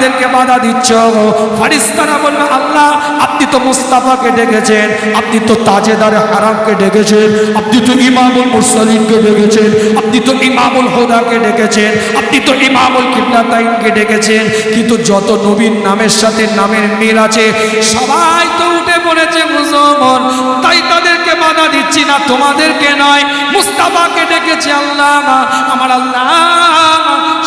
তাদেরকে বাধা দিচ্ছ। ফারিস্তারা বলবে আল্লাহ আপনি তো মুস্তাফাকে ডেকেছেন, আপনি তো তাজেদারে হারামকে ডেকেছেন, আপনি তো ইমামুল মুরসালিনকে ডেকেছেন, আপনি তো ইমামুল হুদাকে ডেকেছেন, আপনি তো ইমামুল কিবলাতাইনকে ডেকেছেন, কিন্তু যত নবীর নামের সাথে নামের মিল আছে সবাই তো উঠে পড়েছে মুসলমান, তাই তাদেরকে বাধা দিচ্ছি না, তোমাদেরকে নয়, মুস্তাফাকে ডেকেছে আল্লাহ। আমার আল্লাহ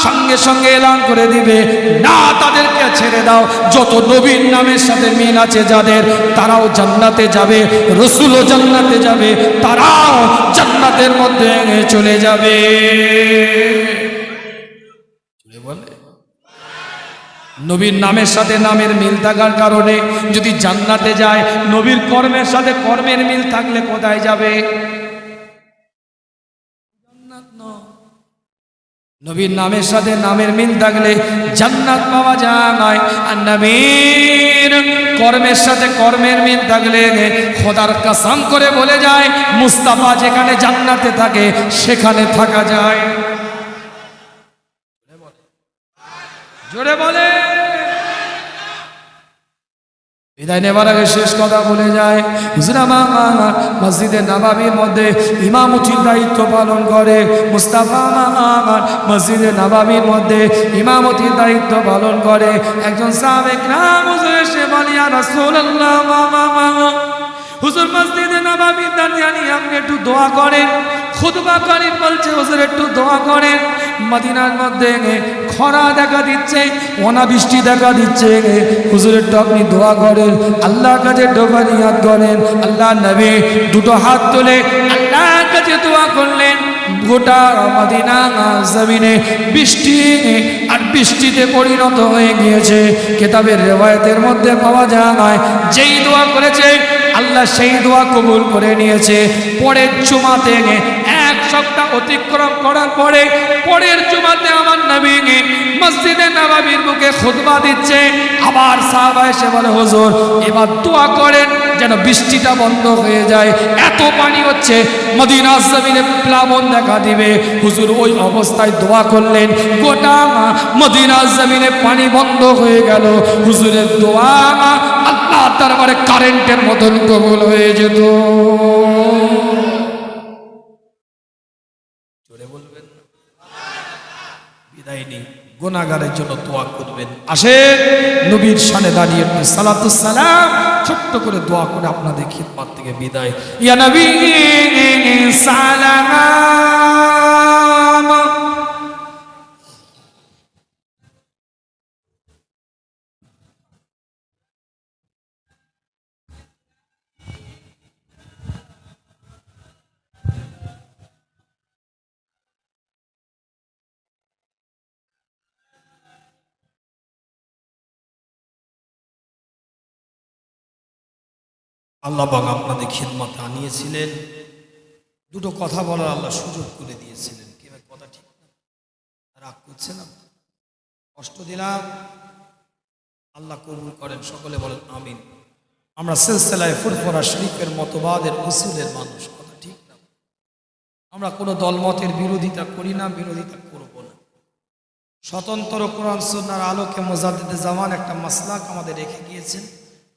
সঙ্গে সঙ্গে এলান করে দিবে না, তাদেরকে ছেড়ে দাও, যত নবীর নামের সাথে মিল আছে যাদের তারাও জান্নাতে যাবে, রাসূলও জান্নাতে যাবে, তারাও জান্নাতের মধ্যে চলে যাবে। বলে নবীর নামের সাথে নামের মিল থাকার কারণে যদি জান্নাতে যায়, নবীর কর্মের সাথে কর্মের মিল থাকলে কোথায় যাবে? জান্নাত নয়। নবীর নামের সাথে নামের মিল থাকলে জান্নাত পাওয়া যায়, আর নবীর কর্মের সাথে কর্মের মিল থাকলে খোদার কসম করে বলে যায় মুস্তাফা যেখানে জান্নাতে থাকে সেখানে থাকা যায়। জোরে বলে। বিদায় নেবার আগে শেষ কথা বলে যায়, হুজুর আমার মসজিদে নববীর মধ্যে ইমামতির দায়িত্ব পালন করে, মুস্তাফা আমার মসজিদে নববীর মধ্যে ইমামতির দায়িত্ব পালন করে। একজন সাহাবে کرام হুজুর এসে বলে ইয়া রাসূলুল্লাহ, হুজুর মসজিদে নববীর দাঁড়িয়ে আপনি একটু দোয়া করেন। খুতবাকারী বলছে হুজুর একটু দোয়া করেন, মদিনার মধ্যে খরা দেখা দিচ্ছে, অনাবৃষ্টি দেখা দিচ্ছে, হুজুর একটু আপনি দোয়া করেন, আল্লাহর কাছে ডোবানিয়াত করেন। আল্লাহ নবী দুটো হাত তুলে আল্লাহর কাছে দোয়া করলেন, গোটা মদিনা জমিনে বৃষ্টি আর বৃষ্টিতে পরিণত হয়ে গিয়েছে। কিতাবের রিওয়ায়াতের মধ্যে পাওয়া যায় যেই দোয়া করেছে আল্লাহ সেই দোয়া কবুল করে নিয়েছে। পরের জুমাতে এক সপ্তাহ অতিক্রম করার পরে পরের জুমাতে আমার নবী মসজিদে নববীর মুখে খুতবা দিচ্ছে। আবার সাহাবা এসে বলে হুজুর এবার দোয়া করেন যেন বৃষ্টিটা বন্ধ হয়ে যায়, এত পানি হচ্ছে মদিনার জমিনে প্লাবন দেখা দিবে। হুজুর ওই অবস্থায় দোয়া করলেন, গোটা মদিনার জমিনে পানি বন্ধ হয়ে গেল। হুজুরের দোয়া আল্লাহ দরবারে কারেন্টের মতন কবুল হয়ে যেত। জোরে বলবেন। বিদায় নেই, গুনাহগারের জন্য দোয়া করবেন। আসেন নবীর শানে দাঁড়িয়ে সালাতুস সালাম ছোট্ট করে দোয়া করে আপনাদের খিদমত থেকে বিদায়। ইয়া নবী সালাম। আল্লাহ পাক আপনাদের খিদমতে আনিয়েছিলেন, দুটো কথা বলার আল্লাহ সুযোগ করে দিয়েছিলেন। কি ভাই কথা ঠিক না? রাগ করছে না? কষ্ট দিলাম? আল্লাহ কবুল করেন, সকলে বলেন আমিন। আমরা সিলসিলায়ে ফুরফুরা শরীফের মতবাদের উসুলের মানুষ, কথা ঠিক না? আমরা কোনো দলমতের বিরোধিতা করি না, বিরোধিতা করব না। স্বতন্ত্র কোরআন সুন্নাহর আলোকে মুজাদ্দিদে জামান একটা মাসলাক আমাদের রেখে গিয়েছেন,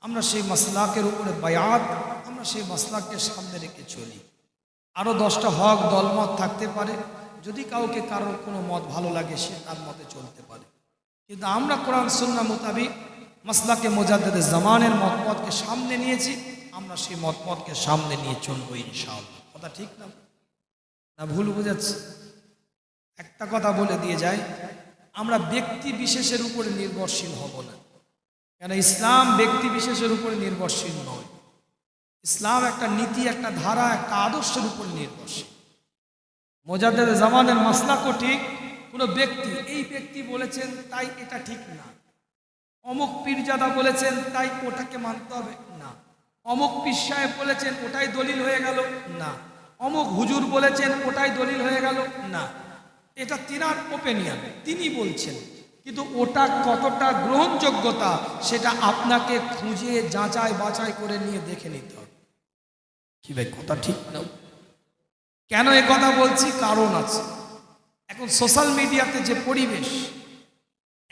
আমরা সেই মাসলাকের উপরে বায়াত, আমরা সেই মাসলাককে সামনে রেখে চলি। আরও 10টা হক দলমত থাকতে পারে, যদি কাউকে কারোর কোনো মত ভালো লাগে সে তার মতে চলতে পারে, কিন্তু আমরা কোরআন সুন্নাহ মোতাবিক মাসলাকে মুজাদ্দিদে জামানের মতপথকে সামনে নিয়েছি, আমরা সেই মতপথকে সামনে নিয়ে চলবো ইনশাআল্লাহ। কথা ঠিক না? না ভুল বুঝাচ্ছি? একটা কথা বলে দিয়ে যায়, আমরা ব্যক্তি বিশেষের উপরে নির্ভরশীল হব না, কেন ইসলাম ব্যক্তি বিশেষের উপরে নির্ভরশীল নয়। ইসলাম একটা নীতি, একটা ধারা, একটা আদর্শের উপর নির্ভরশীল। মুজাদ্দিদে জামানের মাসলাকও ঠিক, কোনো ব্যক্তি এই ব্যক্তি বলেছেন তাই এটা ঠিক না, অমুক পীরজাদা বলেছেন তাই ওটাকে মানতে হবে না, অমুক পীর সাহেব বলেছেন ওটাই দলিল হয়ে গেল না, অমুক হুজুর বলেছেন ওটাই দলিল হয়ে গেল না। এটা তিনার ওপিনিয়ন, তিনি বলছেন, কিন্তু ওটা কতটা গ্রহণযোগ্যতা সেটা আপনাকে খুঁজে যাচাই বাছাই করে নিয়ে দেখে নিতে হবে। কি ভাই কথা ঠিক না? কেন এ কথা বলছি? কারণ আছে। এখন সোশ্যাল মিডিয়াতে যে পরিবেশ,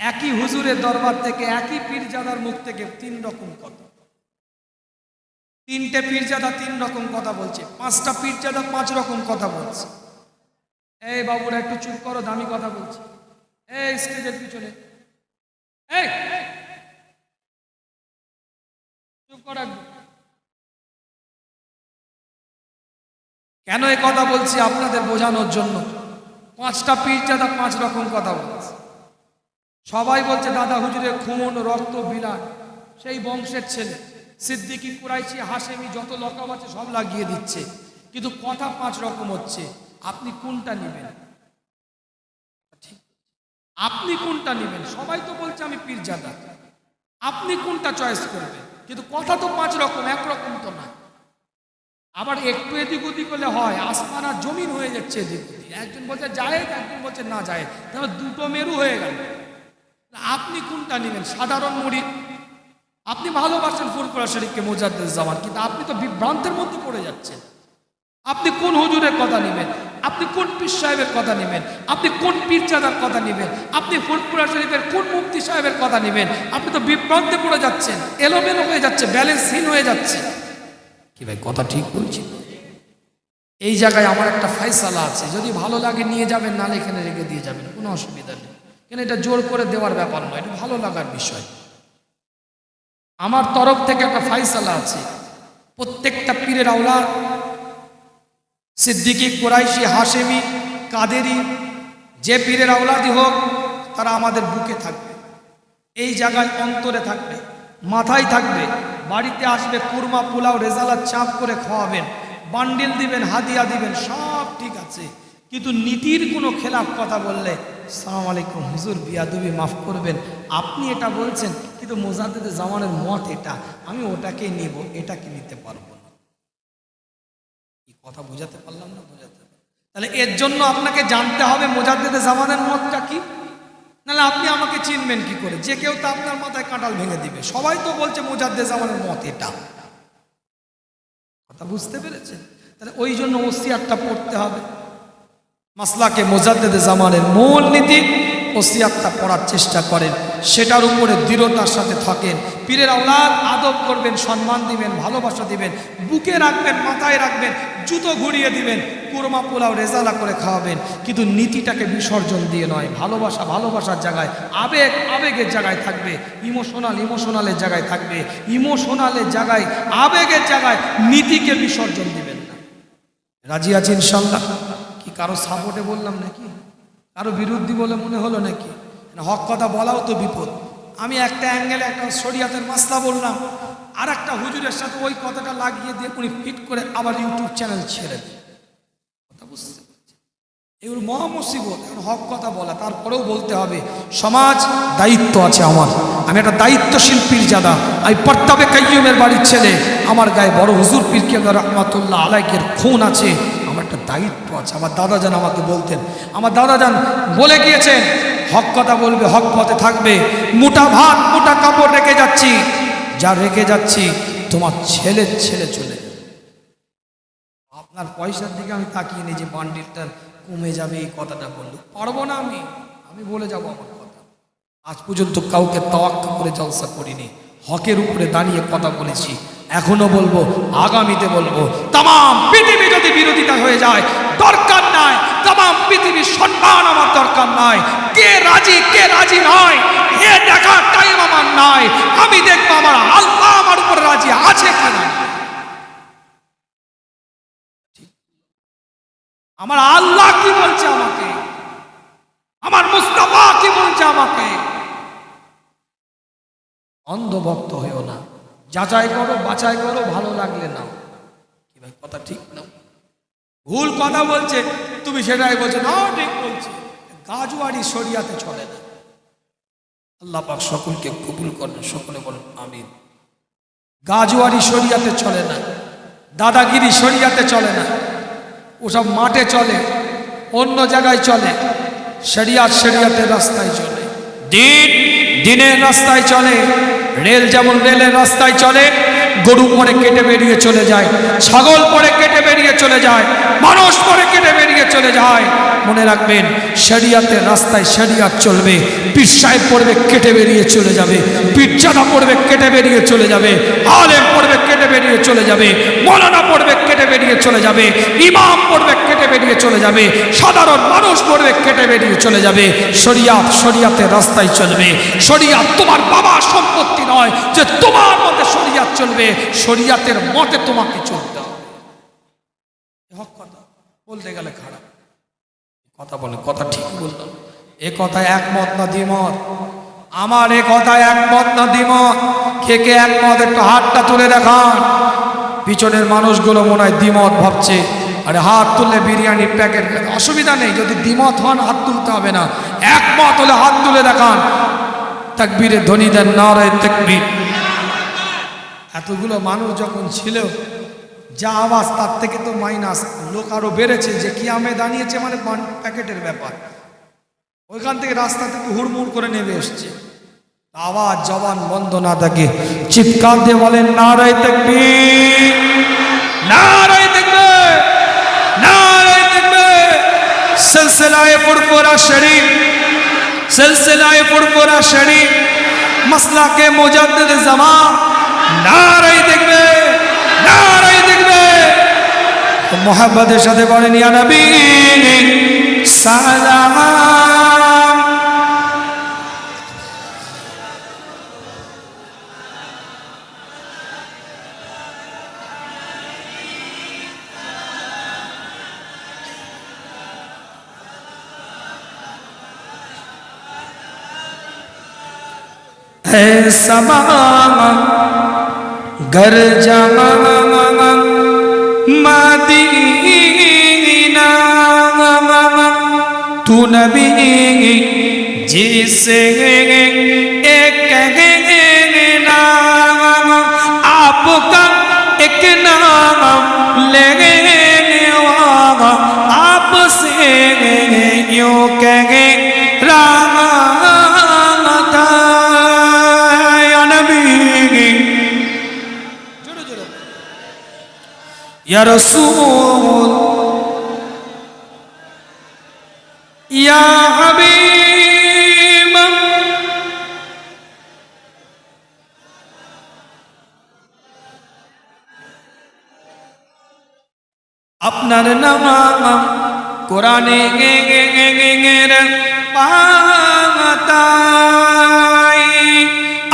একই হুজুরের দরবার থেকে একই পীরজাদার মুখ থেকে 3 রকম কথা, 3টে পীরজাদা 3 রকম কথা বলছে, 5টা পীরজাদা 5 রকম কথা বলছে। এই বাবুরা একটু চুপ করো, দামি কথা বলছি। এই স্টেজের পিছনে এই চুপ করো। কেন এই কথা বলছি? আপনাদের বোঝানোর জন্য। 5টা পীরজাদা 5 রকম কথা বলছে। সবাই বলছে দাদা হুজুরের খুন রক্ত বিলাট, সেই বংশের ছেলে, সিদ্দিকী কুরাইশি হাশেমি যত লকাব আছে সব লাগিয়ে দিচ্ছে, কিন্তু কথা 5 রকম হচ্ছে। আপনি কোনটা নেবেন? ঠিক, আপনি কোনটা নেবেন? সবাই তো বলছে আমি পীরজাদা, আপনি কোনটা চয়েস করবেন? কিন্তু কথা তো 5 রকম, একরকম তো না। আবার একটু এদিক ওদিক হলে হয়, আসমান আর জমিন হয়ে যাচ্ছে এদিক ওদিক। একজন বলছে জায়েদ, একজন বলছে না জায়েদ, তাহলে দুটো মেরু হয়ে গেল। আপনি কোনটা নেবেন? সাধারণ মুরিদ, আপনি ভালোবাসেন ফুরফুরা শরীফকে মুজাদ্দিদ জামান, কিন্তু আপনি তো বিভ্রান্তের মধ্যে পড়ে যাচ্ছেন। আপনি কোন হুজুরের কথা নেবেন? আপনি কোন পীর সাহেবের কথা নেবেন? আপনি কোন পীরজাদার কথা নেবেন? আপনি ফুরফুরা শরীফের কোন মুফতি সাহেবের কথা নেবেন? আপনি তো বিভ্রান্তে পড়ে যাচ্ছেন, এলোমেলো হয়ে যাচ্ছে, ব্যালেন্সহীন হয়ে যাচ্ছে। কি ভাই কথা ঠিক বলছি? এই জায়গায় আমার একটা ফয়সালা আছে, যদি ভালো লাগে নিয়ে যাবেন, নালে এখানে রেখে দিয়ে যাবেন, কোনো অসুবিধা নেই। কেন এটা জোর করে দেওয়ার ব্যাপার নয়, এটা ভালো লাগার বিষয়। আমার তরফ থেকে একটা ফয়সালা আছে, প্রত্যেকটা পীরের আওলাদ, সিদ্দিকী কুরাইশি হাশেমি কাদেরি, যে পীরের আওলাদই হোক, তারা আমাদের বুকে থাকবে, এই জায়গায় অন্তরে থাকবে, মাথায় থাকবে। বাড়িতে আসবে, কুরমা পোলাও রেজালার চাপ করে খাওয়াবেন, বান্ডিল দিবেন, হাদিয়া দিবেন, সব ঠিক আছে। কিন্তু নীতির কোনো খেলাফ কথা বললে, আসসালামু আলাইকুম হুজুর বিয়াদবি মাফ করবেন, আপনি এটা বলছেন, কিন্তু মুজাদ্দিদ জামানের মত এটা, আমি ওটাকে নিব, এটাকে নিতে পারবো না। কি কথা বোঝাতে পারলাম না? বোঝাতে পারলাম? তাহলে এর জন্য আপনাকে জানতে হবে মুজাদ্দিদ জামানের মতটা কি, নাহলে আপনি আমাকে চিনবেন কি করে? যে কেউ তো আপনার মাথায় কাঁঠাল ভেঙে দিবে। সবাই তো বলছে মুজাদ্দিদ জামানের মত এটা, কথা বুঝতে পেরেছেন? তাহলে ওই জন্য ওসিয়াতটা পড়তে হবে। মাসলাকে মুজাদ্দিদ জামানের মূল নীতি, ওসিয়াতটা পড়ার চেষ্টা করেন, সেটার উপরে দৃঢ়তার সাথে থাকেন। পীরের আওলাদ আদব করবেন, সম্মান দিবেন, ভালোবাসা দিবেন, বুকে রাখবেন, মাথায় রাখবেন, জুতো ঘুরিয়ে দিবেন, কুরমা পোলাও রেজালা করে খাওয়াবেন, কিন্তু নীতিটাকে বিসর্জন দিয়ে নয়। ভালোবাসা ভালোবাসার জায়গায়, আবেগ আবেগের জায়গায় থাকবে, ইমোশনালের জায়গায় থাকবে, ইমোশনালের জায়গায়, আবেগের জায়গায় নীতিকে বিসর্জন দিবেন না। রাজি আছে ইনশাল্লাহ? কি কারো সাপোর্টে বললাম নাকি? কারো বিরুদ্ধে বলে মনে হলো নাকি? হক কথা বলাও তো বিপদ। আমি একটা অ্যাঙ্গেলে একটা শরিয়াতের মাসলা বললাম, আর একটা হুজুরের সাথে ওই কথাটা লাগিয়ে দিয়ে উনি ফিট করে আবার ইউটিউব চ্যানেল ছেড়ে দেন। কথা বুঝতে পারছি? এগুলো মহা মুসিবত। এখন হক কথা বলা, তারপরেও বলতে হবে সমাজ দায়িত্ব আছে আমার, আমি একটা দায়িত্বশীল পীরজাদা, আমি পর্তাবে কাইয়ুমের বাড়ির ছেলে, আমার গায়ে বড় হুজুর পীর কেবলা রহমাতুল্লাহ আলাইহির খুন আছে, আমার একটা দায়িত্ব আছে। আমার দাদাজান আমাকে বলতেন, আমার দাদাজান বলে গিয়েছেন, হক কথা বলবে, হক পথে থাকবে। মোটা ভাত মোটা কাপড় রেখে যাচ্ছি, যা রেখে যাচ্ছি তোমার ছেলে ছেলে চলে যাবে। আপনার পয়সার দিকে আমি তাকিয়ে নিই যে বান্ডিলটা কমে যাবে, এই কথাটা বললো পারবো না। আমি বলে যাবো আমার কথা। আজ পর্যন্ত কাউকে তাওয়াক্কা করে জলসা করিনি, হকের উপরে দাঁড়িয়ে কথা বলেছি, এখনো বলবো, আগামীতে বলবো। তাম পৃথিবী যদি বিরোধিতা হয়ে যায়, দরকার নাই, তাম পৃথিবীর সম্মান আমার দরকার নাই। কে রাজি নয় এ দেখার টাইম আমার নাই। আমি দেখবো আমার আল্লাহ আমার উপর রাজি আছে কিনা, আমার আল্লাহ কি বলছে আমাকে, আমার মুস্তাফা কি বলছে আমাকে। অন্ধভক্ত হয়েও না, যাচাই করো, বাছাই করো, ভালো লাগলে নাও। কি ভাই কথা ঠিক না? ভুল কথা বলছে তুমি সেটাই বলছো না, ঠিক বলছে। গাজওয়ারি শরিয়াতে চলে না। আল্লাহ পাক সকলকে কবুল করেন, সকলে বলেন আমিন। গাজওয়ারি শরিয়াতে চলে না, দাদাগিরি শরিয়াতে চলে না, ওসব মাঠে চলে, অন্য জায়গায় চলে। শরিয়াতের রাস্তায় চলে, দিনের রাস্তায় চলে। রেল যেমন রেলের রাস্তায় চলে, গরু পরে কেটে বেরিয়ে চলে যায়, ছাগল পরে কেটে বেরিয়ে চলে যায়, মানুষ পরে কেটে বেরিয়ে বেরিয়ে চলে যায়, মনে রাখবেন শরিয়াতের রাস্তায় শরিয়াত চলবে। পীর সাহেব পড়বে কেটে বেরিয়ে চলে যাবে, পীরজাদা পড়বে কেটে বেরিয়ে চলে যাবে, আলেম পড়বে কেটে বেরিয়ে চলে যাবে, মৌলানা পড়বে কেটে বেরিয়ে চলে যাবে, ইমাম পড়বে কেটে বেরিয়ে চলে যাবে, সাধারণ মানুষ পড়বে কেটে বেরিয়ে চলে যাবে। শরিয়াত শরিয়াতের রাস্তায় চলবে। শরিয়াত তোমার বাবার সম্পত্তি নয় যে তোমার মতে শরিয়াত চলবে, শরিয়াতের মতে তোমাকে চলতে হবে। হক কথা বলতে গেলে খারাপ কথা বলে, কথা ঠিক বললাম? এ কথায় একমত না দ্বিমত? আমার এ কথায় একমত না দ্বিমত? কে কে একমত একটু হাতটা তুলে দেখান। পিছনের মানুষগুলো মনে হয় দ্বিমত ভাবছে। আরে হাত তুললে বিরিয়ানির প্যাকেট, অসুবিধা নেই, যদি দ্বিমত হন হাত তুলতে হবে না, একমত হলে হাত তুলে দেখান। তাকবীরের ধ্বনি দেন, নারায়ে তাকবীর। এতগুলো মানুষ যখন ছিল, যা আওয়াজ তার থেকে তো মাইনাস লোক আরো বেড়েছে, যে কিয়ামে দাঁড়িয়েছে মানে প্যাকেটের ব্যাপার। ওইখান থেকে রাস্তা থেকে হুড়মুড় করে নেমে এসছে। আওয়াজ জবান বন্ধ না থাকে, চিৎকার দিয়ে বলেন নারায়ে তাকবীর, নারায়ে তাকবীর, নারায়ে তাকবীর। সিলসিলায়ে ফুরফুরা শরীফ, সিলসিলায়ে ফুরফুরা শরীফ, মাসলাকে মুজাদ্দিদ জামান, নারায়ে তাকবীর, নারায়ে তাকবীর। মোহাব্বতের সাথে বলেন ইয়া নবী সালাম। है समा घर जमा मदीना, तू नबी जिसे एक नाम, आपका एक नाम लेने वाला, आपसे यूं कहे राम या रसूल या हबीब। আপনার নাম কোরআনে পাতায়,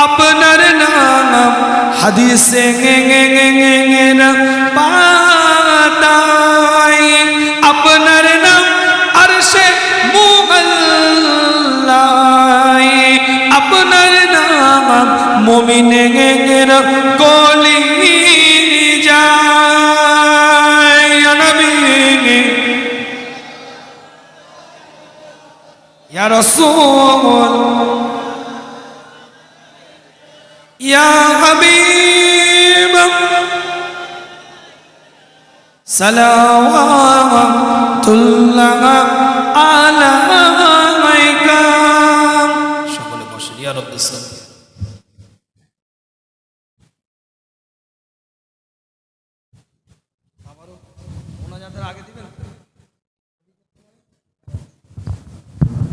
আপনার নাম হাদিসে পাতায়, আপনার নাম আরশে মুআল্লায়, আপনার নাম মুমিনের কলি যায়। ইয়া নবী ইয়া রাসূল ইয়া হাবিব সালাওয়াতুল্লাহ আলাইকা। সকলে বসে ইয়া রাব্বিস সালাম। আবারো মোনাজাতের আগে দিবেন,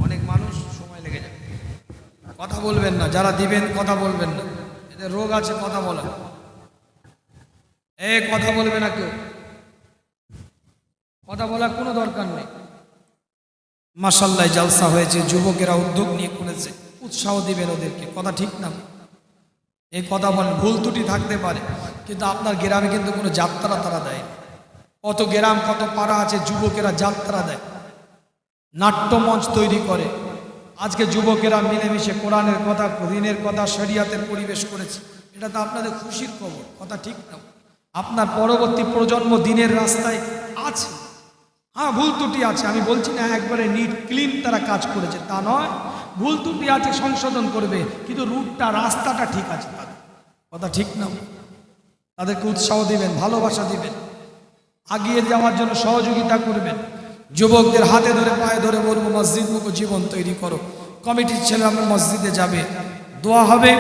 অনেক মানুষ সময় লেগে যাবে। কথা বলবেন না, যারা দিবেন কথা বলবেন না, এদের রোগ আছে কথা বলা। কথা বলবে না কেউ, কথা বলার কোনো দরকার নেই। মাশাআল্লাহ জলসা হয়েছে, যুবকেরা উদ্যোগ নিয়ে করেছে, উৎসাহ দিবেন ওদেরকে। কথা ঠিক না? এই কথা বলেন, ভুল ত্রুটি থাকতে পারে, কিন্তু আপনার গ্রামে কিন্তু কোনো যাত্রা তারা দেয় না। কত গ্রাম কত পাড়া আছে, যুবকেরা যাত্রা দেয়, নাট্যমঞ্চ তৈরি করে। আজকে যুবকেরা মিলেমিশে কোরআনের কথা, দিনের কথা, শরিয়াতের পরিবেশ করেছে। এটা তো আপনাদের খুশির খবর। কথা ঠিক না? আপনার পরবর্তী প্রজন্ম দিনের রাস্তায় আছে। হ্যাঁ, ভুল ত্রুটি আছে, আমি বলছি না একবারে নিট ক্লিন তারা কাজ করেছে, তা নয়। ভুল ত্রুটি আছে, সংশোধন করবে, কিন্তু রুটটা রাস্তাটা ঠিক আছে তাদের। কথা ঠিক না? তাদেরকে উৎসাহ দিবেন, ভালোবাসা দিবেন, আগিয়ে যাওয়ার জন্য সহযোগিতা করবেন। যুবকদের হাতে ধরে পায়ে ধরে বলবো, মসজিদ মুখ জীবন তৈরি করো। কমিটির ছেলে আমরা মসজিদে যাবে, দোয়া হবে,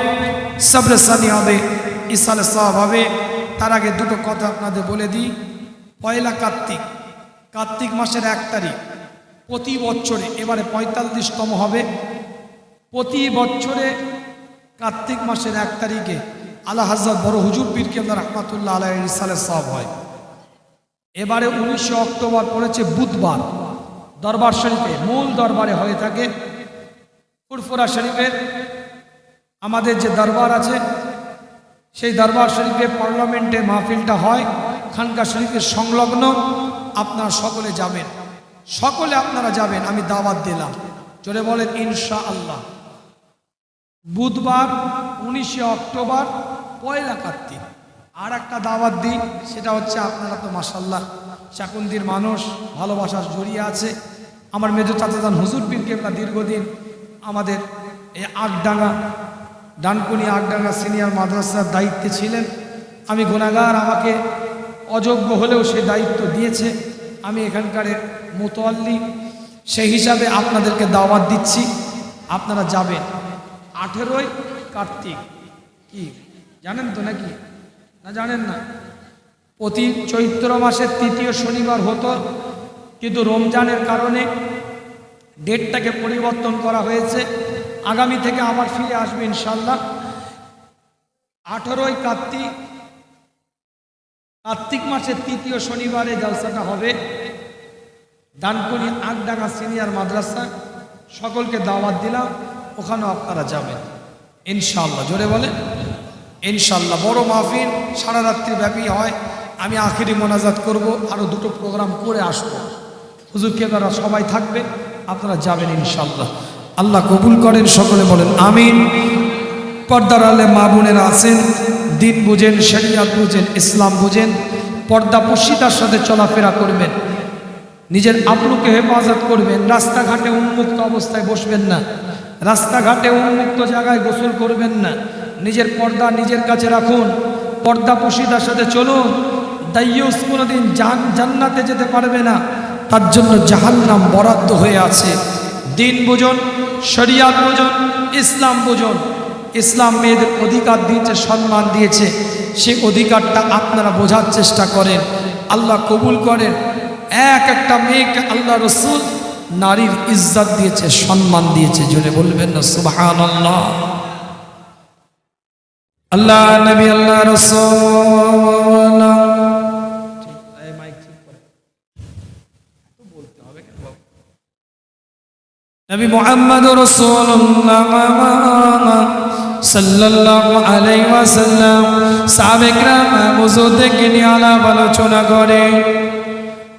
সবরে সানি হবে, ইসালে সাহাব হবে। তার আগে দুটো কথা আপনাদের বলে দিই। পয়লা কার্তিক, কার্তিক মাসের 1 তারিখ প্রতি বছরে, এবারে 45তম হবে। প্রতি বছরে কার্তিক মাসের 1 তারিখে আলা হযরত বড় হুজুর পীর কেবলা রাহমাতুল্লাহ আলাইহির ইরশাদের সওয়াব হয়। এবারে 19 অক্টোবর পড়েছে বুধবার। দরবার শরীফে, মূল দরবারে হয়ে থাকে ফুরফুরা শরীফের আমাদের যে দরবার আছে, সেই দরবার শরীফে পার্লামেন্টে মাহফিলটা হয়, খানকা শরীফের সংলগ্ন। আপনারা সকলে যাবেন, সকলে আপনারা যাবেন, আমি দাওয়াত দিলাম। জোরে বলেন ইনশাআল্লাহ। বুধবার 19 অক্টোবর পয়লা কার্তিক। আর একটা দাওয়াত দিন, সেটা হচ্ছে আপনারা তো মাশাআল্লাহ চাকুন্দির মানুষ, ভালোবাসার জড়িয়ে আছে। আমার মেজর চাচাজান হুজুর পীর কেবলা দীর্ঘদিন আমাদের এই আগডাঙ্গা, ডানকুনি আগডাঙ্গা সিনিয়র মাদ্রাসার দায়িত্বে ছিলেন। আমি গুনাহগার, আমাকে অযোগ্য হলেও সে দায়িত্ব দিয়েছে। আমি এখানকার মুতওয়াল্লি, সেই হিসাবে আপনাদেরকে দাওয়াত দিচ্ছি, আপনারা যাবেন। 18ই কার্তিক, কি জানেন তো নাকি? না জানেন না? প্রতি চৈত্র মাসের 3য় শনিবার হতো, কিন্তু রমজানের কারণে ডেটটাকে পরিবর্তন করা হয়েছে। আগামী থেকে আবার ফিরে আসবে ইনশাল্লাহ। 18ই কার্তিক, কার্তিক মাসের 3য় শনিবারে জলসাটা হবে ডানকুনি আগডাঙ্গা সিনিয়র মাদ্রাসা। সকলকে দাওয়াত দিলাম, ওখানেও আপনারা যাবেন ইনশাল্লাহ। জোরে বলে ইনশাল্লাহ। বড় মাহফিল, সারা রাত্রি ব্যাপী হয়। আমি আখিরি মোনাজাত করব, আরও 2টো প্রোগ্রাম করে আসবো। হুজুর কেবলারা সবাই থাকবে, আপনারা যাবেন ইনশাল্লাহ। আল্লাহ কবুল করেন, সকলে বলেন আমিন। পর্দার আলে মা বোনেরা আছেন, দিন বুঝেন, শরিয়াত বুঝেন, ইসলাম বুঝেন, পর্দা পর্শিতার সাথে চলাফেরা করবেন, নিজের আবরুকে হেফাজত করবেন। রাস্তাঘাটে উন্মুক্ত অবস্থায় বসবেন না, রাস্তাঘাটে উন্মুক্ত জায়গায় গোসল করবেন না। নিজের পর্দা নিজের কাছে রাখুন, পর্দা পর্শিতার সাথে চলুন। দাইয়ুস কোনোদিন জান্নাতে যেতে পারবে না, তার জন্য জাহান্নাম বরাদ্দ হয়ে আছে। দিন বুঝুন, শরিয়াত বুঝুন, ইসলাম বুঝুন। ইসলাম মেয়েদের অধিকার দিয়েছে, সম্মান দিয়েছে, সেই অধিকারটা আপনারা বোঝার চেষ্টা করেন। আল্লাহ কবুল করেন। একটা মেয়েকে আল্লাহ রসুল নারীর ইজ্জত দিয়েছে, সম্মান দিয়েছে। জোরে বলবেন না সুবহানাল্লাহ। আল্লাহ নবী, আল্লাহ রসুল, নবী মুহাম্মদ রাসূলুল্লাহ সাল্লাল্লাহু আলাইহি ওয়াসাল্লাম সাহাবে কিরাম ওযু থেকে নিয়ে আলাপ আলোচনা করে।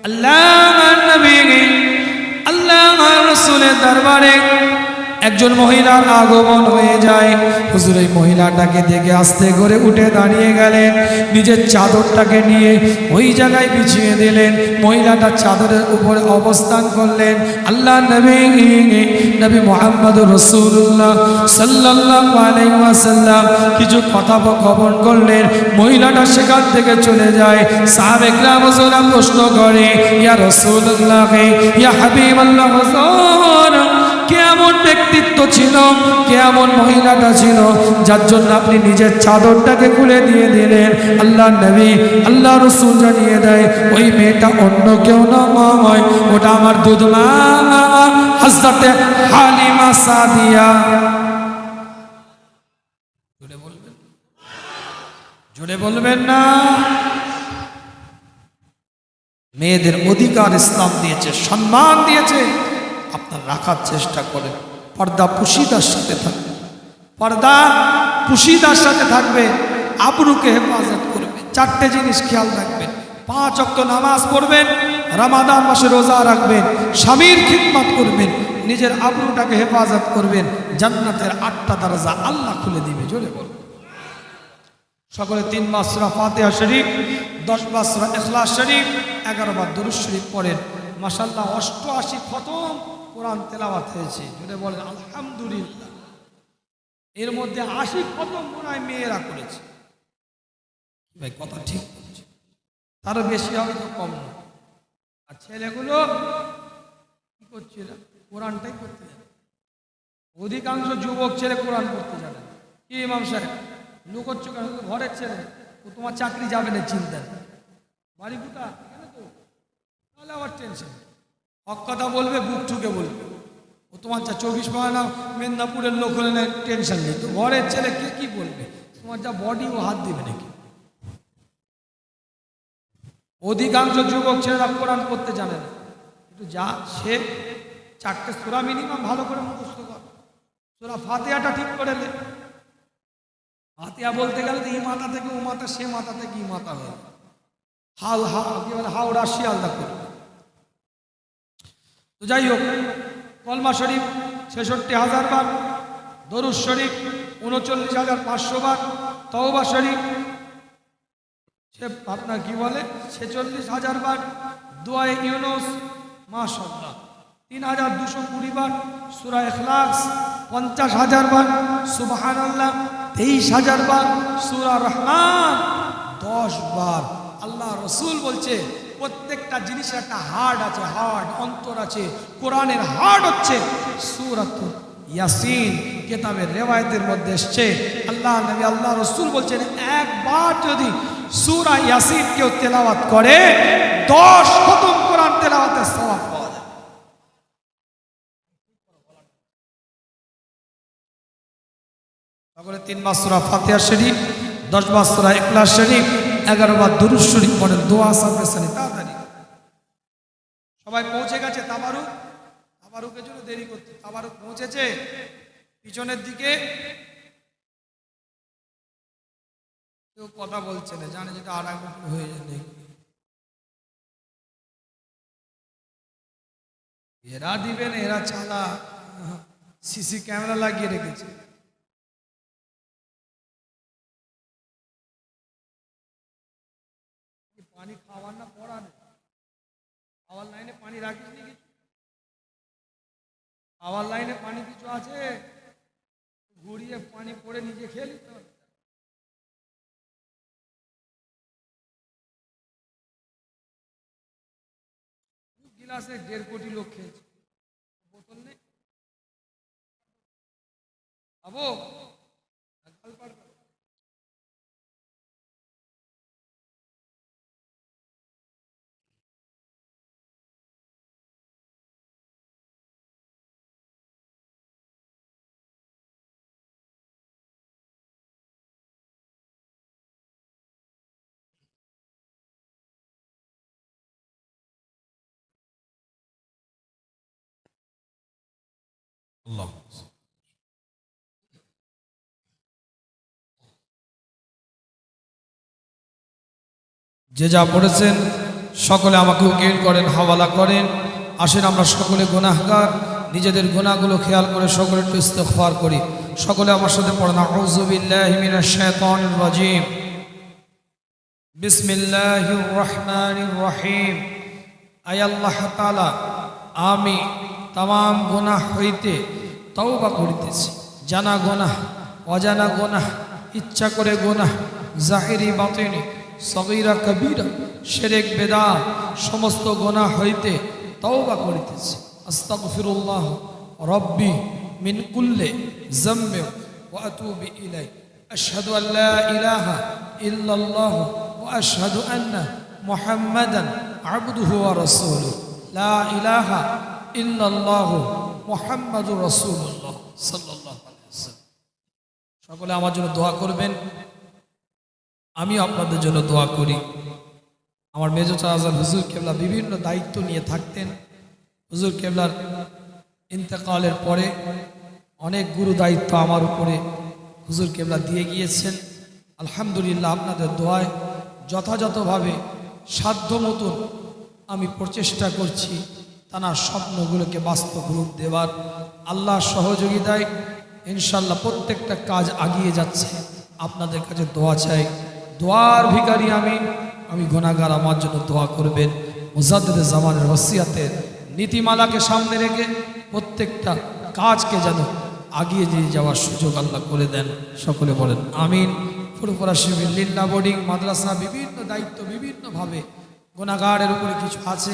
আল্লাহর নবী, আল্লাহর রাসূলের দরবারে একজন মহিলার আগমন হয়ে যায়। হুজুর এই মহিলাটাকে দেখে আস্তে করে উঠে দাঁড়িয়ে গেলেন, নিজের চাদরটাকে নিয়ে ওই জায়গায় বিছিয়ে দিলেন। মহিলাটা চাদরের উপরে অবস্থান করলেন। আল্লাহ নবী মুহাম্মদুর রাসূলুল্লাহ সাল্লাল্লাহু আলাইহি ওয়াসাল্লাম কিছু কথা খবর করলেন। মহিলাটা সেখান থেকে চলে যায়। সাহাবে কিরাম প্রশ্ন করে, ইয়া রাসূলুল্লাহ, ইয়া হাবিবাল্লাহ, হুজুর কেমন ব্যক্তিত্ব ছিল, কেমন মহিলাটা ছিল যার জন্য আপনি নিজের চাদরটাকে খুলে দিয়ে দিলেন? আল্লাহ নবী, আল্লাহ রাসূল জানিয়ে দেয়, ওই মেয়েটা অন্য কেউ নয়, ওটা আমার দুধ মা হযরতে হালিমা সাদিয়া। জোরে বলবেন, জোরে বলবেন না। মেয়েদের অধিকার ইসলাম দিয়েছে, সম্মান দিয়েছে, আপনার রাখার চেষ্টা করেন। পর্দা পুশিদার সাথে থাকবে, পর্দা পুশিদার সাথে থাকবে, আবরুকে হেফাজত করবে। 4টে জিনিস খেয়াল রাখবেন। 5 ওয়াক্ত নামাজ পড়বেন, রমাদান মাসে রোজা রাখবেন, স্বামীর খিদমত করবেন, নিজের আবরুটাকে হেফাজত করবেন। জান্নাতের 8টা দরজা আল্লাহ খুলে দিবে। জোরে বলুন সকলে। 3 বার সূরা ফাতিহা শরীফ, 10 বার সূরা ইখলাস শরীফ, 11 বার দুরূদ শরীফ পড়েন। মাশাআল্লাহ 88 খতম কোরআন তেলাওয়াত হয়েছে। জোরে বলেন আলহামদুলিল্লাহ। এর মধ্যে 80 খতম মনে হয় মেয়েরা করেছে। ভাই কথা ঠিক বলছে, তারও বেশি হবে তো কম না। আর ছেলেগুলো কি করছিল? কোরআনটাই করতে জানে। অধিকাংশ যুবক ছেলে কোরআন পড়তে জানে। কি ইমাম সাহেব লুকোচ্ছ কেন? ঘরের ছেলে, ও তোমার চাকরি যাবে না, চিন্তা নেই। বাড়ি কোথা? কেন তো তাহলে আবার টেনশন। হক কথা বলবে, বুক ঠুকে বলবে। ও তোমার 24 পরগনা মেদিনীপুরের লোক হলে টেনশন নেই, তো ঘরের ছেলে কে কি বলবে? তোমার যা বডি, ও হাত দিবে নাকি? অধিকাংশ যুবক ছেলেরা কোরআন পড়তে জানে না। একটু যা সে 4টে সূরা মিনিমাম ভালো করে মুখস্থ কর। সূরা ফাতিহাটা ঠিক করে নে। ফাতিহা বলতে গেলে তো ই মাথা থেকে ও মাথা, সে মাথা থেকে ই মাথা হয়ে হাওড়া শিয়ালদা করবে। তো যাই হোক, কলমা শরীফ 66,000 বার, দরুদ শরীফ 39,500 বার, তওবা শরীফ সে আপনার কি বলে 46,000 বার, দুআয়ে ইউনুস মাশাআল্লাহ 3,220 বার, সূরা ইখলাস 50,000 বার, সুবহানাল্লাহ 23,000 বার, সূরা রহমান 10 বার। আল্লাহ রসুল বলছে প্রত্যেকটা জিনিসের একটা হার্ড আছে, হার্ড অন্তর আছে। কোরআনের হার্ড হচ্ছে সূরাতুল ইয়াসিন। কিতাবের রিওয়ায়াতের মধ্যে এসেছে আল্লাহ নবী আল্লাহ রসুল বলছেন, একবার যদি সূরা ইয়াসিন কেউ তেলাওয়াত করে 10 খতম কোরআন তেলাওয়াতের সওয়াব পাওয়া যায়। সকলে 3 বার সূরা ফাতিহা শরীফ, 10 বার সূরা ইখলাস শরীফ, 11 বার দরুদ শরীফ পড়েন। দোয়া সাথে সাথে তাড়াতাড়ি সবাই পৌঁছে গেছে। তাবারুকের জন্য দেরি করতে, তাবারুক পৌঁছেছে পিছনের দিকে। কেউ কথা বলছে না, জানে যেটা আর এক হয়ে যাবে। এরা দিবেন, এরা চালা সিসি ক্যামেরা লাগিয়ে রেখেছে। পানি খাওয়ার না পড়া নেই, খাওয়ার লাইনে পানি রাখিস নি কিছু? খাওয়ার লাইনে পানি কিছু আছে? ঘুরিয়ে পানি পড়ে নিজে খেয়ে নিতে হবে। গিলাসে 1.5 কোটি লোক খেয়েছে, বোতল নেই খাবো? আল্লাহ যে যা পড়েছেন সকলে আমাকে উকিল করেন, হাওয়ালা করেন। আসেন আমরা সকলে গুনাহগার, নিজেদের গুনাহগুলো খেয়াল করে সকলে একটু ইস্তিগফার করি। সকলে আমার সাথে পড়েন, আউযু বিল্লাহি মিনাশ শাইতানির রাজীম, বিসমিল্লাহির রহমানির রহিম। আয় আল্লাহ তাআলা, আমি তাম গুনাহ হইতে তওবা করিতেছি। জানা গুনাহ, অজানা গুনাহ, ইচ্ছা করে গুনাহ, জাহিরি বাতিনি, সগীরা কবীরা, শিরক বিদআত সমস্ত গুনাহ হইতে তওবা করিতেছি। আস্তাগফিরুল্লাহ রব্বি মিন কুল্লি যামবি ওয়া আতুবু ইলাইহি। আশহাদু আল লা ইলাহা ইল্লাল্লাহ ওয়া আশহাদু আন্না মুহাম্মাদান আবদুহু ওয়া রাসূলুহু। লা ইলাহা ইল্লাল্লাহ মুহাম্মাদুর রাসূলুল্লাহ সাল্লাল্লাহু আলাইহি ওয়াসাল্লাম। সকলে আমার জন্য দোয়া করবেন, আমি আপনাদের জন্য দোয়া করি। আমার মেজর চাচা হুজুর কেবলা বিভিন্ন দায়িত্ব নিয়ে থাকতেন। হুজুর কেবলার ইন্তেকালের পরে অনেক গুরু দায়িত্ব আমার উপরে হুজুর কেবলা দিয়ে গিয়েছেন। আলহামদুলিল্লাহ, আপনাদের দোয়ায় যথাযথভাবে সাধ্য মতন আমি প্রচেষ্টা করছি তার স্বপ্নগুলোকে বাস্তব রূপ দেওয়ার। আল্লাহ সহযোগিতায় ইনশাল্লাহ প্রত্যেকটা কাজ আগিয়ে যাচ্ছে। আপনাদের কাছে দোয়া চাই, দোয়ার ভিখারি আমি গুনাহগার, আমার জন্য দোয়া করবেন। মুজাদ্দিদ জামানের ওসিয়াতের নীতিমালাকে সামনে রেখে প্রত্যেকটা কাজকে যেন আগিয়ে নিয়ে যাওয়ার সুযোগ আল্লাহ করে দেন। সকলে বলেন আমিন। ফুরফুরা শিবির, লিল্লা বোর্ডিং, মাদ্রাসা, বিভিন্ন দায়িত্ব বিভিন্নভাবে গুনাহগারের উপরে কিছু আছে,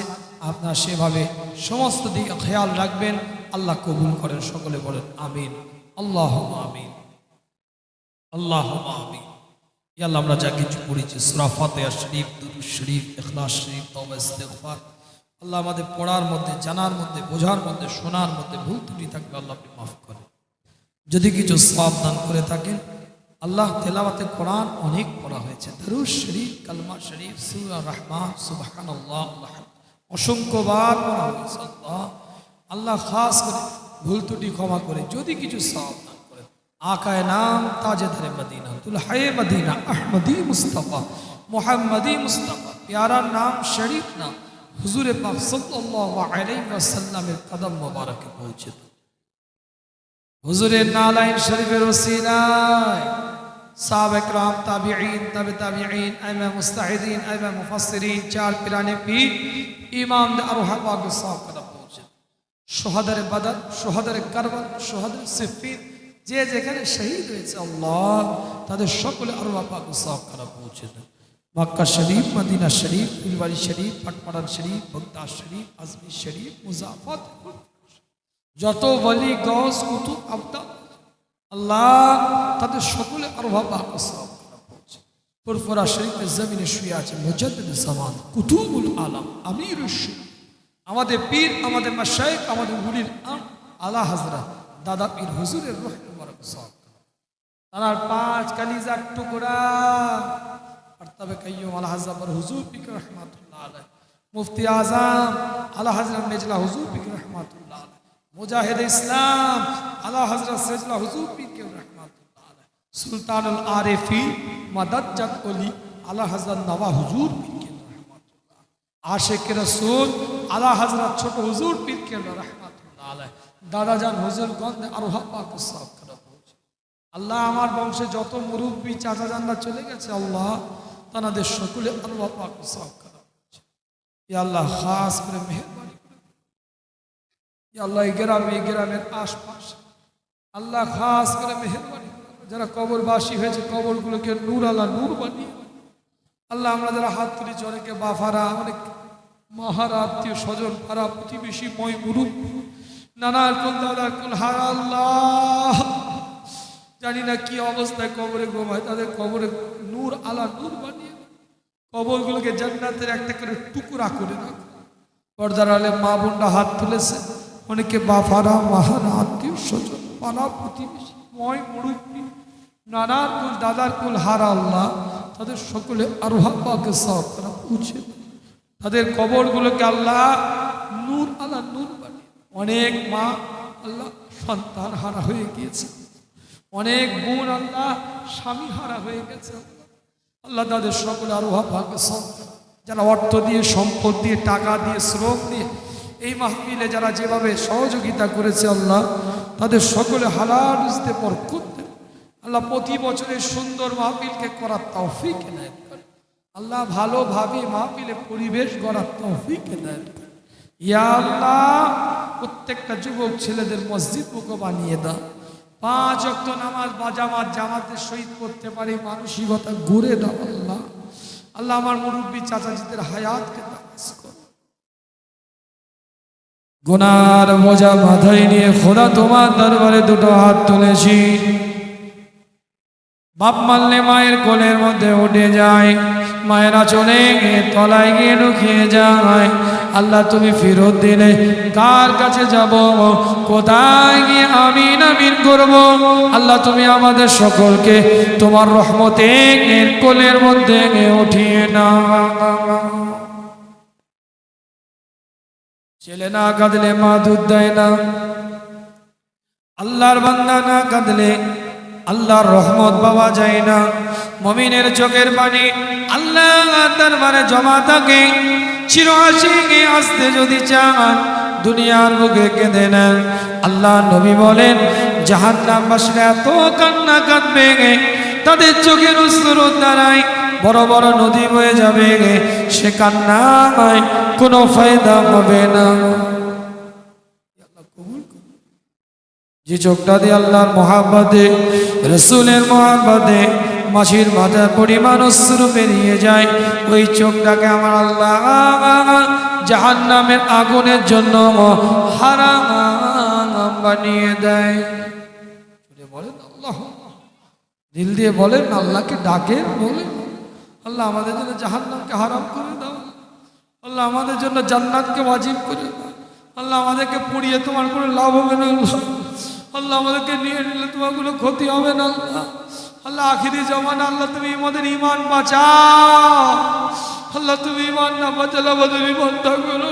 আপনার সেভাবে সমস্ত দিকে খেয়াল রাখবেন। আল্লাহ কবুল করেন। সকলে বলেন আমিন। আল্লাহুম্মা আমিন, আল্লাহুম্মা আমিন। ইয়া আল্লাহ, আমরা যা কিছু পড়েছি সূরা ফাতিহা শরীফ, দুরূদ শরীফ, ইখলাস শরীফ, তওবা ইস্তিগফার, আল্লাহ আমাদের পড়ার মধ্যে, জানার মধ্যে, বোঝার মধ্যে, শোনার মধ্যে ভুল ত্রুটি থাকলে আল্লাহ আপনি মাফ করেন। যদি কিছু সওয়াব দান করে থাকেন, আল্লাহ তেলাওয়াতে কোরআন অনেক পড়া হয়েছে, দরুদ শরীফ, কালমা শরীফ, সূরা রহমান, সুবহানাল্লাহ, অসংখ্যবার পড়া হয়েছে। আল্লাহ খাস করে ভুল ত্রুটি ক্ষমা করে যদি কিছু সওয়াব দান করেন। আকায়ে নাম তাজেদারে মদিনা, দুলহায়ে মদিনা, আহমদি মুস্তাফা, মুহাম্মদি মুস্তাফা, প্যারা নাম, শরীফ নাম হুজুরে পাক সাল্লাল্লাহু আলাইহি ওয়াসাল্লামের কদম মোবারকে পৌঁছে দাও। হুজুরের নালাইন শরীফের ওসিলায় সাহাবা کرام, তাবিঈন, তাবে তাবিঈন, আইমা মুস্তাহিদিন, আইমা মুফাসসিরিন, চার পিরানে পীর, ইমাম আরওয়াহ পাক সাহাব কদম পৌঁছে। শহাদারে বদর, শহাদারে কারবাল, শহাদারে সিফফিন, যে যেখানে শহীদ হয়েছে আল্লাহ তাদের সকলে আরওয়াহ পাক সাহাব কদম পৌঁছে দেন। মক্কা শরীফ, মদিনা শরীফ, ফুলবাড়ি শরীফ, পাটপাড়ান শরীফ, বগদাদ শরীফ, আজমির শরীফ, মুজাফফর, যত ওলি, গৌস, কুতুব, আবদাল আল্লাহ তাদের সকলে আরওয়াহ পাক সাহাব কদম পৌঁছে। ফুরফুরা শরীফের জমিনে শুয়ে আছে মুজাদ্দিদ জামান, কুতুবুল আলম, আমিরুশ শরীফ, আমাদের পীর, আমাদের মাশায়েখ, আমাদের উলিল আমর আলা হযরত দাদা পীর হুজুরের রূহ মুবারক সাহাব তার পাঁচ কালিজার টুকরা আরতাবে কাইয়ুম আলা হযরত হুজুর পীর রহমাতুল্লাহ আলাইহি, মুফতি আজম আলা হযরত মেজলা হুজুর পীর রহমাতুল্লাহ আলাইহি, মুজাহিদ ইসলাম আলা হযরত সেজলা হুজুর পীর রহমাতুল্লাহ আলাইহি, সুলতানুল আরিফিন মাদাজ্জাত ওলি আলা হযরত নওয়া হুজুর পীর রহমাতুল্লাহ, আশিক রাসূল আলা হযরত ছোট হুজুর পীর রহমাতুল্লাহ আলাইহি, দাদা জান হুজুর গন্ধে আরওয়াহ পাক সাহাব কদম পৌঁছে। আল্লাহ আমার বংশে যত মুরব্বী চাচা জানরা চলে গেছে আল্লাহ তাদের সকলে আরওয়াহ পাক সাহাব কদম পৌঁছে। ইয়া আল্লাহ খাস করে মেহেরবানি করে, ইয়া আল্লাহ এই গ্রামের আশপাশ আল্লাহ খাস করে মেহেরবানি করে, যারা কবরবাসী হয়েছে কবরগুলোকে নূর আল্লাহ নূর বানিয়ে আল্লাহ, আমরা যারা হাত তুলেছি অনেকে বাফারা, অনেক মহারা, আত্মীয় স্বজন, পাড়া প্রতিবেশী, মই মুরব্বী, নানার কুল, দাদার কুল, হারা আল্লাহ জানি না কি অবস্থায় কবরে ঘুমায়, তাদের কবরে নূর আলা নূর বানিয়ে কবরগুলোকে জান্নাতের একটা করে টুকরা করে রাখো। পর্দার আলে মা বোনরা হাত তুলেছে, অনেকে বাফারা, মাহারা, আত্মীয় স্বজন, পাড়া প্রতিবেশী, মই মুরব্বী, নানার কুল, দাদার কুল, হারা আল্লাহ তাদের সকলে আরওয়াহ পাক সাহাব কদম পৌঁছে। তাদের কবরগুলোকে আল্লাহ নূর আলা নূর বানিয়ে। অনেক মা আল্লাহ সন্তান হারা হয়ে গিয়েছে, অনেক বোন আল্লাহ স্বামী হারা হয়ে গেছে আল্লাহ তাদের সকলে আরওয়াহ পাক সাহাব, যারা অর্থ দিয়ে, সম্পদ দিয়ে, টাকা দিয়ে, শ্রম দিয়ে এই মাহফিলে যারা যেভাবে সহযোগিতা করেছে আল্লাহ তাদের সকলে হালাল রিজকে বরকত দেন আল্লাহ। প্রতি বছরের সুন্দর মাহফিলকে করার তৌফিক এনায়েত করেন আল্লাহ, ভালোভাবে মাহফিলে পরিবেশ গড়ার তৌফিক এনায়েত করেন ইয়া আল্লাহ। প্রত্যেকটা যুবক ছেলেদের মসজিদ মুখো বানিয়ে দাও, 5 ওয়াক্ত নামাজ বাজামাত জামাতের সহিত পড়তে পারি মানসিকতা গড়ে দাও আল্লাহ। আল্লাহ আমার মুরব্বী চাচাজিদের হায়াতকে দারাজ করো। গুনার বোঝা মাথায় নিয়ে খোদা তোমার দরবারে দুটো হাত তুলেছি, বাপ মারলে মায়ের কোলের মধ্যে উঠে যায়, মায়েরা চলে গিয়ে তলায় গিয়ে ঢুকিয়ে যায়। আল্লাহ তুমি ফেরত দিলে কার কাছে যাব, কোথায় গিয়ে আমিন আমিন করব? আল্লাহ তুমি আমাদের সকলকে তোমার রহমতের কোলের মধ্যে উঠিয়ে নাও। ছেলে না কাঁদলে মা দুধ দেয় না, আল্লাহর বান্দা না কাঁদলে আল্লাহর রহমত পাওয়া যায় না। মুমিনের চোখের পানি আল্লাহ দরবারে জমা থাকে, চিরআশিকে আসতে যদি চান দুনিয়ার বুকে কেঁদে নেন। আল্লাহ নবী বলেন জাহান্নামবাসীরা এত কান্না কাঁদবে, তাদের চোখের অশ্রুর দ্বারাই বড় বড় নদী বয়ে যাবে, সে কান্নায় কোনো ফায়দা হবে না। যে চোখটা দিয়ে আল্লাহর মহাব্বতে, রসুলের মহাব্বতে মাছির মাথার পরিমাণ অশ্রু বেরিয়ে যায়, ওই চোখটাকে আমার আল্লাহ জাহান্নামের আগুনের জন্য হারাম বানিয়ে দেয়। বলেন আল্লাহ, দিল দিয়ে বলেন, আল্লাহকে ডাকে, বলেন আল্লাহ আমাদের জন্য জাহান্নামকে হারাম করে দাও। আল্লাহ আমাদের জন্য জান্নাতকে ওয়াজিব করে দাও। আল্লাহ আমাদেরকে পুড়িয়ে তোমার কোনো লাভ হবে না আল্লাহ। আল্লাহ আমাদেরকে নিয়ে নিলে তোমার কোনো ক্ষতি হবে না আল্লাহ। আল্লাহ আখিরি জমানা আল্লাহ তুমি আমাদের ঈমান বাঁচাও। আল্লাহ তুমি ঈমান না বাঁচালে আমাদের ঈমানটা করো।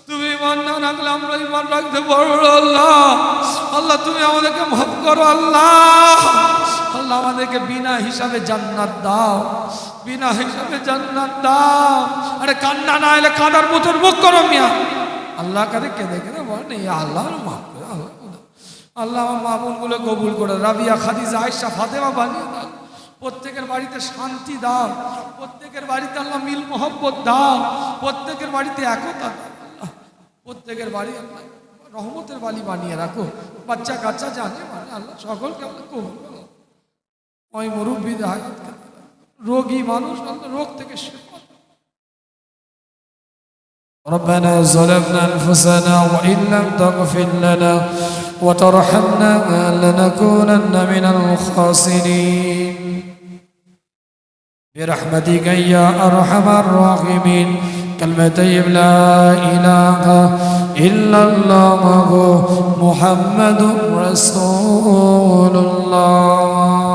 তুমি ঈমান না রাখলে আমরা ঈমান রাখতে পারবো না আল্লাহ। আল্লাহ তুমি আমাদেরকে মাফ করো আল্লাহ। আল্লাহ আমাদেরকে বিনা হিসাবে জান্নাত দাও, বিনা হিসাবে জান্নাত দাও। আরে কান্না না এলে কাদার মতন মুখ করো মিয়া। আল্লাহ কারে কেঁদে কেঁদে বলেন আল্লাহ মাফ করে আল্লাহ। আল্লাহ আমার মা বোনগুলো কবুল করে, রাবিয়া, খাদিজা, আয়েশা, ফাতেমা বানিয়ে দাও। প্রত্যেকের বাড়িতে শান্তি দাও, প্রত্যেকের বাড়িতে আল্লাহ মিল মোহব্বত দাও, প্রত্যেকের বাড়িতে একতা দাও আল্লাহ। প্রত্যেকের বাড়ি আল্লাহ রহমতের বাড়ি বানিয়ে রাখো। বাচ্চা কাচ্চা জানে মানে আল্লাহ সকলকে আল্লাহ কবুল করো। ওই মুরব্বীদের হায়াতকে, রোগী মানুষ আল্লাহ রোগ থেকে শেফা। ربنا ظلمنا أنفسنا وإن لم تغفر لنا وترحمنا لنكونن من الخاسرين برحمتك يا أرحم الراحمين. كلمة طيب لا إله إلا الله محمد رسول الله.